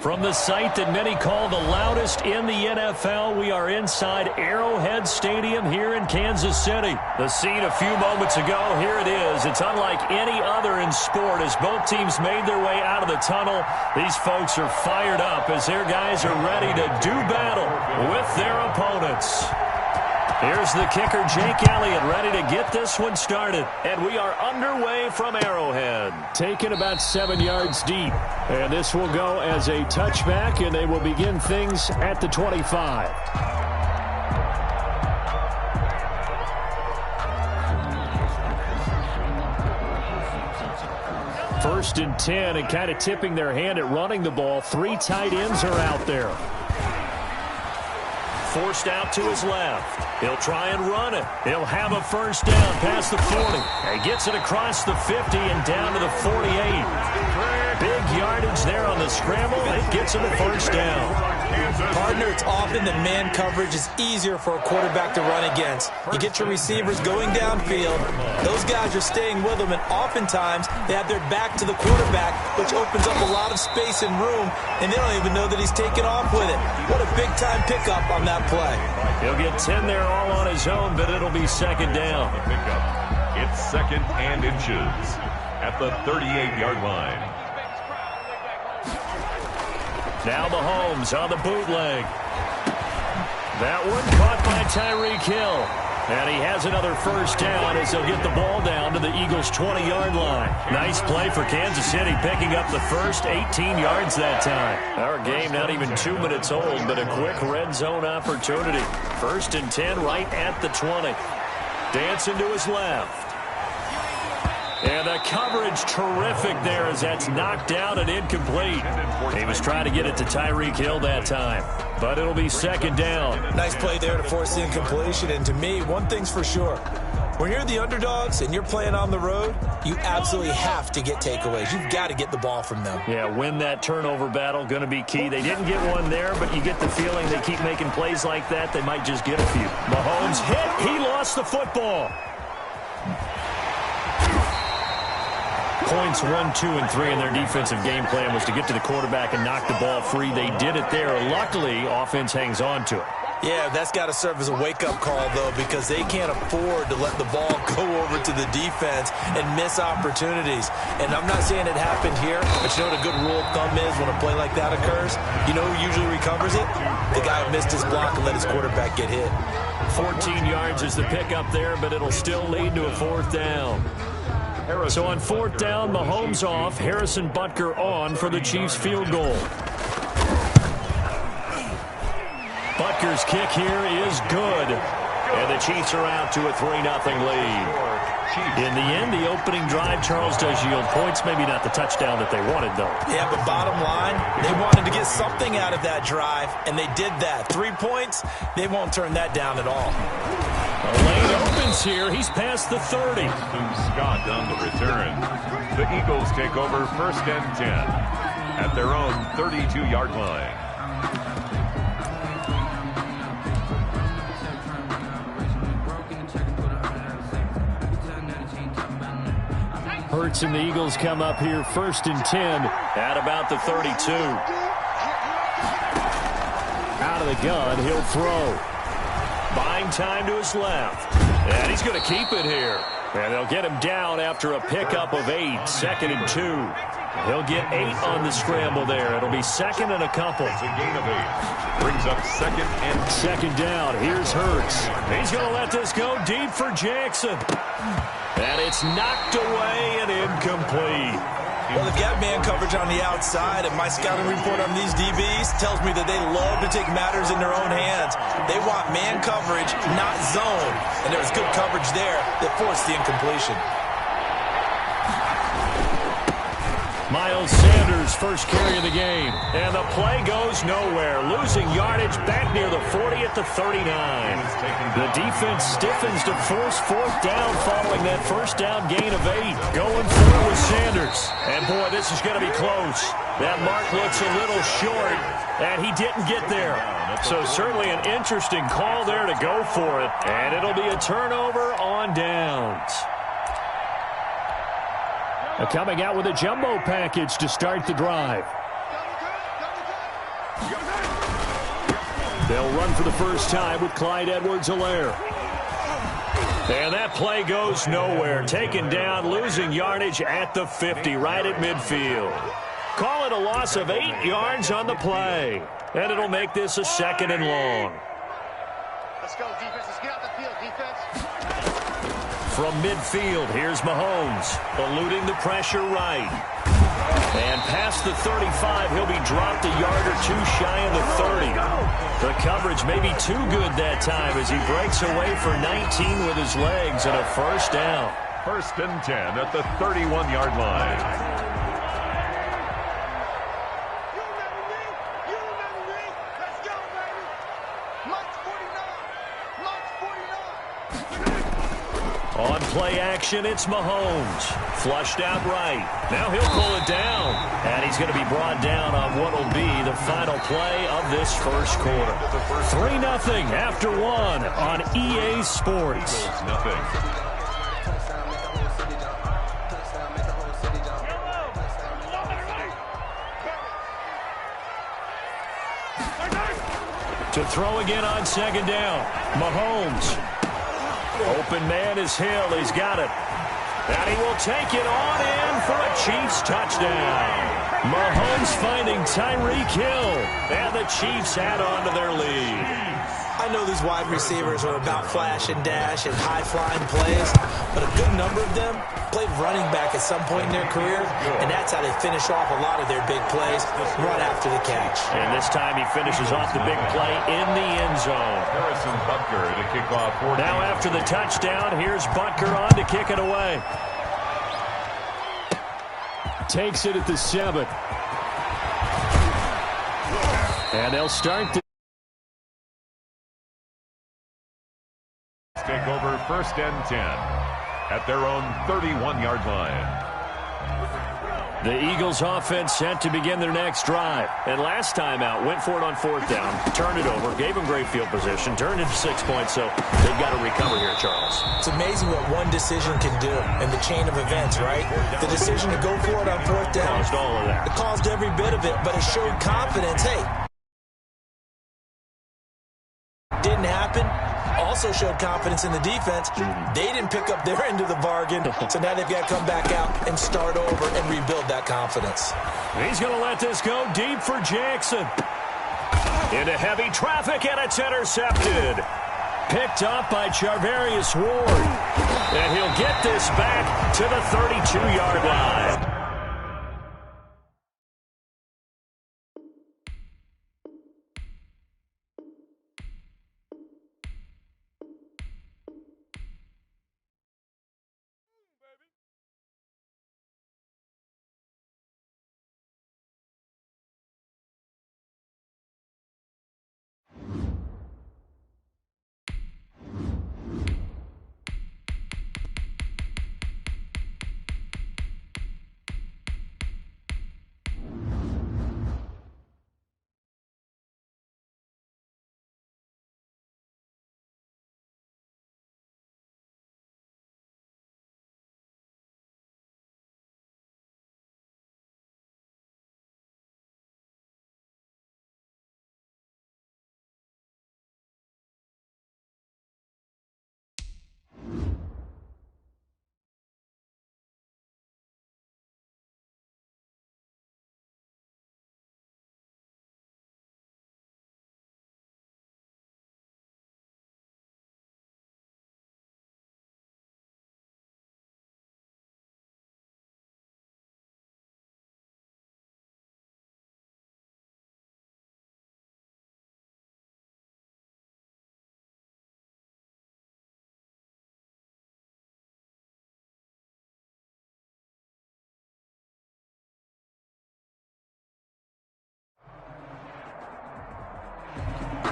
From the site that many call the loudest in the NFL, we are inside Arrowhead Stadium here in Kansas City. The scene a few moments ago, here it is. It's unlike any other in sport as both teams made their way out of the tunnel. These folks are fired up as their guys are ready to do battle with their opponents. Here's the kicker, Jake Elliott, ready to get this one started. And we are underway from Arrowhead. Taken about 7 yards deep. And this will go as a touchback, and they will begin things at the 25. First and 10, and kind of tipping their hand at running the ball. 3 tight ends are out there. Forced out to his left. He'll try and run it. He'll have a first down past the 40. He gets it across the 50 and down to the 48. Big yardage there on the scramble. It gets him a first down. Partner, it's often that man coverage is easier for a quarterback to run against. You get your receivers going downfield. Those guys are staying with them, and oftentimes they have their back to the quarterback, which opens up a lot of space and room, and they don't even know that he's taken off with it. What a big-time pickup on that play. He'll get 10 there all on his own, but it'll be second down. It's second and inches at the 38-yard line. Now Mahomes on the bootleg. That one caught by Tyreek Hill. And he has another first down as he'll get the ball down to the Eagles' 20-yard line. Nice play for Kansas City, picking up the first 18 yards that time. Our game not even 2 minutes old, but a quick red zone opportunity. First and 10 right at the 20. Dancing to his left. And the coverage terrific there as that's knocked down and incomplete. He was trying to get it to Tyreek Hill that time, but it'll be second down. Nice play there to force the incompletion, and to me, one thing's for sure. When you're the underdogs and you're playing on the road, you absolutely have to get takeaways. You've got to get the ball from them. Yeah, win that turnover battle, going to be key. They didn't get one there, but you get the feeling they keep making plays like that, they might just get a few. Mahomes hit. He lost the football. Points 1, 2, and 3 in their defensive game plan was to get to the quarterback and knock the ball free. They did it there. Luckily, offense hangs on to it. Yeah, that's got to serve as a wake-up call, though, because they can't afford to let the ball go over to the defense and miss opportunities. And I'm not saying it happened here, but you know what a good rule of thumb is when a play like that occurs? You know who usually recovers it? The guy who missed his block and let his quarterback get hit. 14 yards is the pickup there, but it'll still lead to a fourth down. So on fourth down, Mahomes off, Harrison Butker on for the Chiefs field goal. Butker's kick here is good. And the Chiefs are out to a 3-0 lead. In the end, the opening drive, Charles, does yield points. Maybe not the touchdown that they wanted, though. Yeah, but bottom line, they wanted to get something out of that drive, and they did that. 3 points, they won't turn that down at all. The lane opens here. He's past the 30. Scott on the return. The Eagles take over first and 10 at their own 32-yard line. Hurts and the Eagles come up here first and 10 at about the 32. Out of the gun, he'll throw. Buying time to his left. And he's going to keep it here. And they'll get him down after a pickup of 8. Second and 2. He'll get 8 on the scramble there. It'll be second and a couple. It's a gain of 8. Brings up second down. Here's Hurts. He's going to let this go deep for Jackson. And it's knocked away and incomplete. Well, they've got man coverage on the outside, and my scouting report on these DBs tells me that they love to take matters in their own hands. They want man coverage, not zone. And there was good coverage there that forced the incompletion. Miles Sanders, first carry of the game. And the play goes nowhere. Losing yardage back near the 40 at the 39. The defense stiffens to force fourth down following that first down gain of 8. Going forward with Sanders. And, boy, this is going to be close. That mark looks a little short, and he didn't get there. So certainly an interesting call there to go for it. And it'll be a turnover on downs. Coming out with a jumbo package to start the drive. They'll run for the first time with Clyde Edwards-Helaire. And that play goes nowhere. Taken down, losing yardage at the 50, right at midfield. Call it a loss of 8 yards on the play. And it'll make this a 2nd and long. Let's go, defense. Let's get out the field, defense. From midfield, here's Mahomes, eluding the pressure right. And past the 35, he'll be dropped a yard or two shy of the 30. The coverage may be too good that time as he breaks away for 19 with his legs and a first down. 1st and 10 at the 31-yard line. On play action, it's Mahomes. Flushed out right. Now he'll pull it down. And he's going to be brought down on what will be the final play of this first quarter. 3-0 after 1 on EA Sports. Nothing. To throw again on 2nd down. Mahomes. Open man is Hill. He's got it. And he will take it on in for a Chiefs touchdown. Mahomes finding Tyreek Hill. And the Chiefs add on to their lead. I know these wide receivers are about flash and dash and high-flying plays, but a good number of them played running back at some point in their career, and that's how they finish off a lot of their big plays, run after the catch. And this time he finishes off the big play in the end zone. Harrison Butker to kick off 14. Now after the touchdown, here's Butker on to kick it away. Takes it at the 7. And they'll start the take over 1st and 10 at their own 31-yard line. The Eagles offense set to begin their next drive. And last time out, went for it on 4th down, turned it over, gave them great field position, turned it to 6 points, so they've got to recover here, Charles. It's amazing what one decision can do in the chain of events, right? The decision to go for it on 4th down. Caused all of that. It caused every bit of it, but it showed confidence. Hey, didn't happen. Also showed confidence in the defense. They didn't pick up their end of the bargain, so now they've got to come back out and start over and rebuild that confidence. He's going to let this go deep for Jackson. Into heavy traffic, and it's intercepted. Picked up by Charvarius Ward. And he'll get this back to the 32-yard line.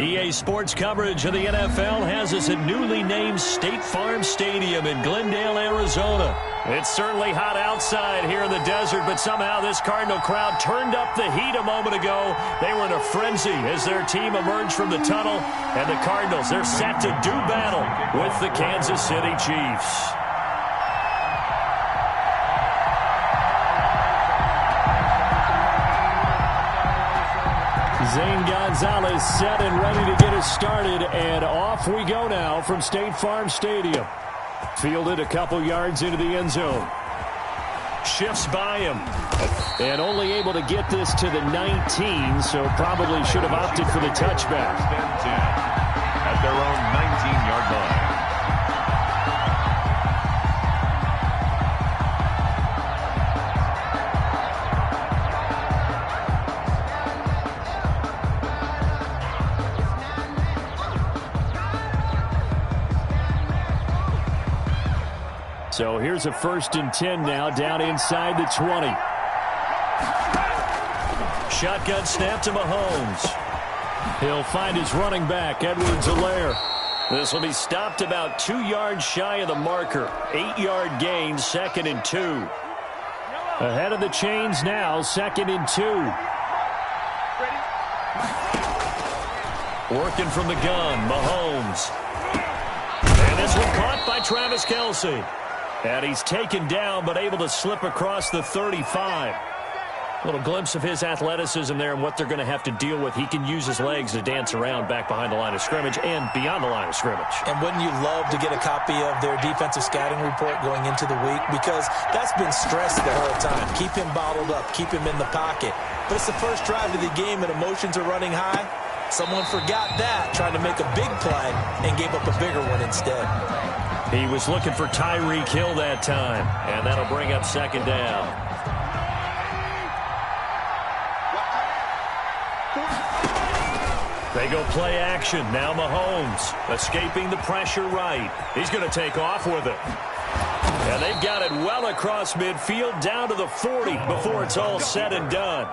EA Sports coverage of the NFL has us at newly named State Farm Stadium in Glendale, Arizona. It's certainly hot outside here in the desert, but somehow this Cardinal crowd turned up the heat a moment ago. They were in a frenzy as their team emerged from the tunnel, and the Cardinals, they're set to do battle with the Kansas City Chiefs. Zane Gonzalez set and ready to get us started, and off we go now from State Farm Stadium. Fielded a couple yards into the end zone. Shifts by him, and only able to get this to the 19, so probably should have opted for the touchback. At their own 19-yard line. So here's a 1st and 10 now, down inside the 20. Shotgun snap to Mahomes. He'll find his running back, Edwards-Helaire. This will be stopped about 2 yards shy of the marker. 8-yard gain, 2nd and 2. Ahead of the chains now, 2nd and 2. Working from the gun, Mahomes. And this one caught by Travis Kelce. And he's taken down, but able to slip across the 35. A little glimpse of his athleticism there and what they're going to have to deal with. He can use his legs to dance around back behind the line of scrimmage and beyond the line of scrimmage. And wouldn't you love to get a copy of their defensive scouting report going into the week? Because that's been stressed the whole time. Keep him bottled up. Keep him in the pocket. But it's the first drive of the game and emotions are running high. Someone forgot that, trying to make a big play, and gave up a bigger one instead. He was looking for Tyreek Hill that time, and that'll bring up 2nd down. They go play action. Now Mahomes escaping the pressure right. He's going to take off with it. And they've got it well across midfield down to the 40 before it's all said and done.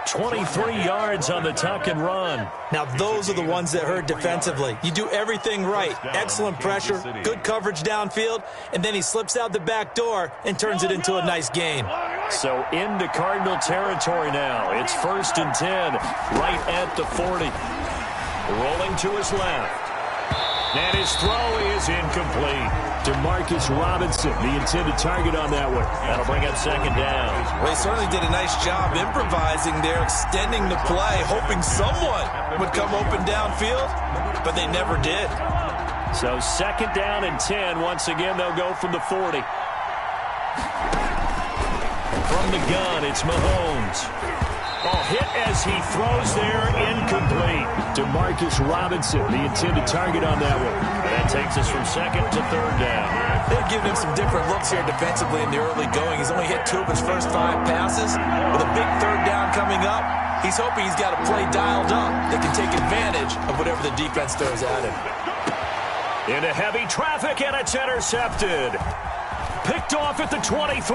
23 yards on the tuck and run. Now those are the ones that hurt defensively. You do everything right. Excellent pressure, good coverage downfield, and then he slips out the back door and turns it into a nice gain. So into Cardinal territory now. It's 1st and 10 right at the 40. Rolling to his left. And his throw is incomplete. Demarcus Robinson, the intended target on that one. That'll bring up 2nd down. Well, he certainly did a nice job improvising there, extending the play, hoping someone would come open downfield, but they never did. So 2nd down and 10. Once again, they'll go from the 40. From the gun, it's Mahomes. Oh, hit as he throws there, incomplete. Demarcus Robinson, the intended target on that one. And that takes us from 2nd to 3rd down. They're giving him some different looks here defensively in the early going. He's only hit 2 of his first 5 passes. With a big 3rd down coming up, he's hoping he's got a play dialed up that can take advantage of whatever the defense throws at him. Into heavy traffic, and it's intercepted. Picked off at the 23.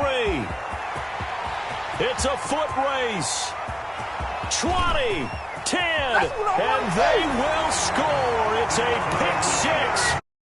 It's a foot race. 20, 10, and they will score. It's a pick 6.